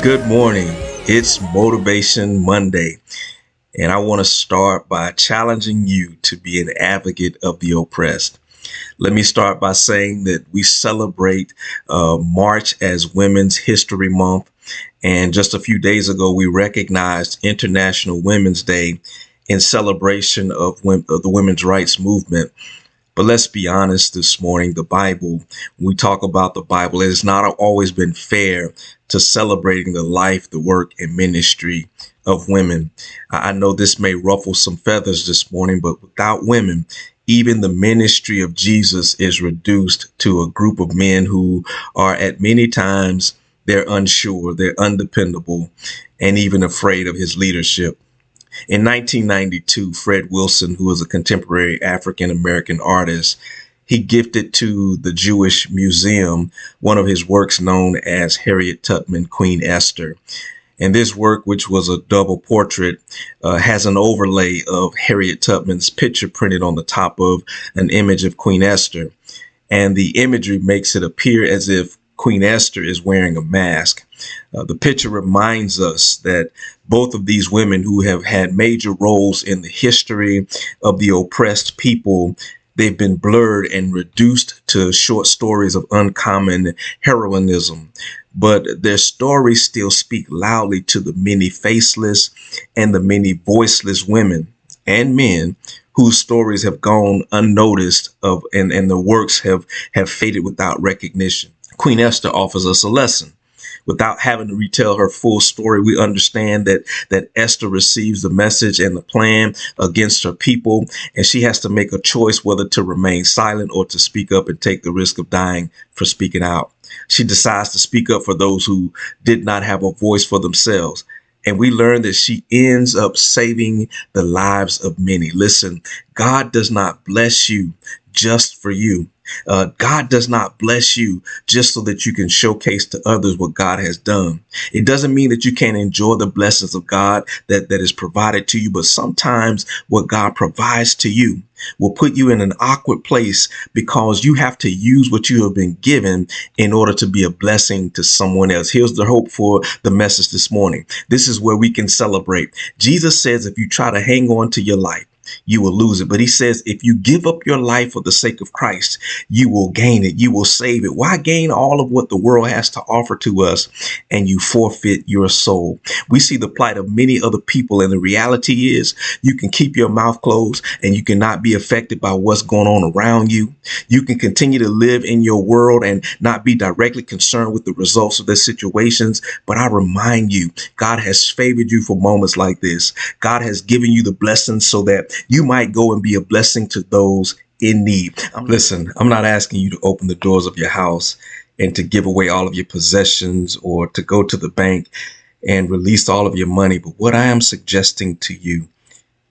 Good morning. It's Motivation Monday, and I want to start by challenging you to be an advocate of the oppressed. Let me start by saying that we celebrate March as Women's History Month, and just a few days ago, we recognized International Women's Day in celebration of the women's rights movement. But let's be honest this morning, the Bible, when we talk about the Bible, it has not always been fair to celebrating the life, the work, and ministry of women. I know this may ruffle some feathers this morning, but without women, even the ministry of Jesus is reduced to a group of men who are at many times they're unsure, they're undependable, and even afraid of his leadership. In 1992, Fred Wilson, who was a contemporary African-American artist, he gifted to the Jewish Museum one of his works known as Harriet Tubman, Queen Esther. And this work, which was a double portrait, has an overlay of Harriet Tubman's picture printed on the top of an image of Queen Esther. And the imagery makes it appear as if Queen Esther is wearing a mask. The picture reminds us that both of these women who have had major roles in the history of the oppressed people, they've been blurred and reduced to short stories of uncommon heroism. But their stories still speak loudly to the many faceless and the many voiceless women and men whose stories have gone unnoticed and the works have faded without recognition. Queen Esther offers us a lesson. Without having to retell her full story, we understand that Esther receives the message and the plan against her people, and she has to make a choice whether to remain silent or to speak up and take the risk of dying for speaking out. She decides to speak up for those who did not have a voice for themselves. And we learn that she ends up saving the lives of many. Listen, God does not bless you just for you. God does not bless you just so that you can showcase to others what God has done. It doesn't mean that you can't enjoy the blessings of God that is provided to you, but sometimes what God provides to you will put you in an awkward place because you have to use what you have been given in order to be a blessing to someone else. Here's the hope for the message this morning. This is where we can celebrate. Jesus says, if you try to hang on to your life, you will lose it. But he says, if you give up your life for the sake of Christ, you will gain it. You will save it. Why gain all of what the world has to offer to us and you forfeit your soul? We see the plight of many other people. And the reality is you can keep your mouth closed and you cannot be affected by what's going on around you. You can continue to live in your world and not be directly concerned with the results of their situations. But I remind you, God has favored you for moments like this. God has given you the blessings so that you might go and be a blessing to those in need. Listen, I'm not asking you to open the doors of your house and to give away all of your possessions or to go to the bank and release all of your money. But what I am suggesting to you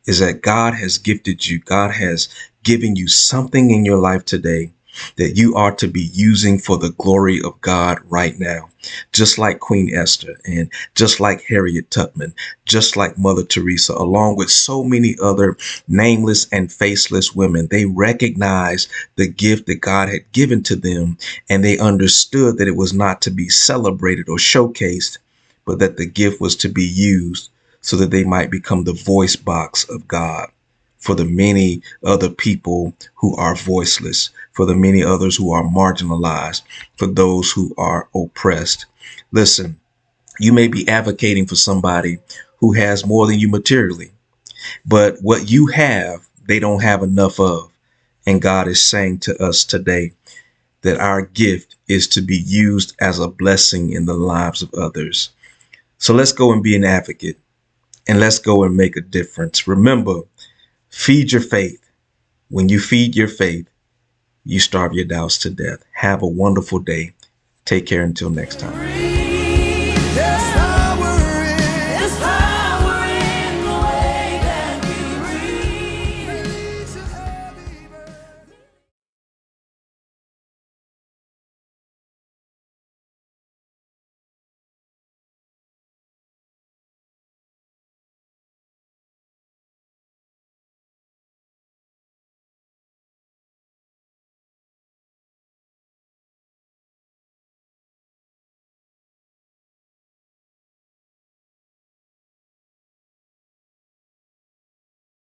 is that God has gifted you. God has given you something in your life today that you are to be using for the glory of God right now. Just like Queen Esther and just like Harriet Tubman, just like Mother Teresa, along with so many other nameless and faceless women, they recognized the gift that God had given to them, and they understood that it was not to be celebrated or showcased, but that the gift was to be used so that they might become the voice box of God for the many other people who are voiceless, for the many others who are marginalized, for those who are oppressed. Listen, you may be advocating for somebody who has more than you materially, but what you have, they don't have enough of. And God is saying to us today that our gift is to be used as a blessing in the lives of others. So let's go and be an advocate, and let's go and make a difference. Remember, feed your faith. When you feed your faith, you starve your doubts to death. Have a wonderful day. Take care until next time.